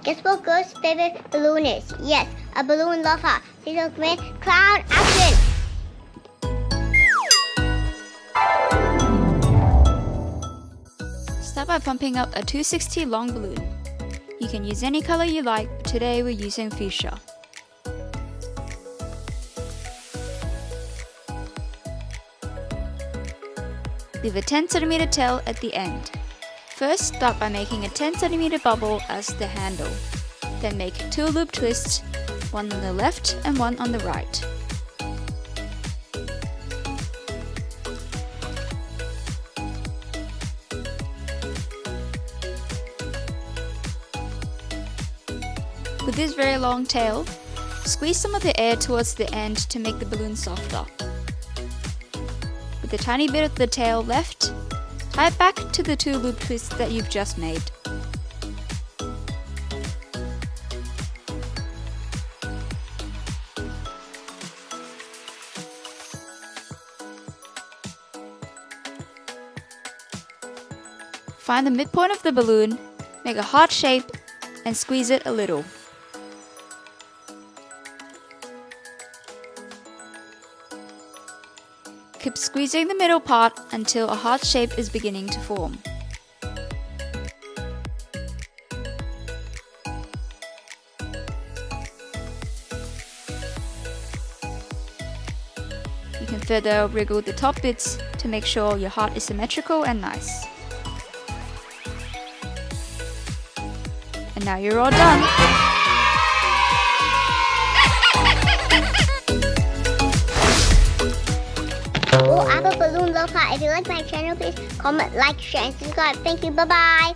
Guess what girl's favorite balloon is? Yes, a balloon lover. Season command, clown action! Start by pumping up a 260 long balloon. You can use any color you like, but today we're using fuchsia. Leave a 10 cm tail at the end. First, start by making a 10 cm bubble as the handle. Then make 2 loop twists, one on the left and one on the right. With this very long tail, squeeze some of the air towards the end to make the balloon softer. With a tiny bit of the tail left, tie it back to the 2 loop twists that you've just made. Find the midpoint of the balloon, make a heart shape, and squeeze it a little. Keep squeezing the middle part until a heart shape is beginning to form. You can further wriggle the top bits to make sure your heart is symmetrical and nice. And now you're all done! Oh, I'm a balloon lover. If you like my channel, please comment, like, share, and subscribe. Thank you. Bye-bye.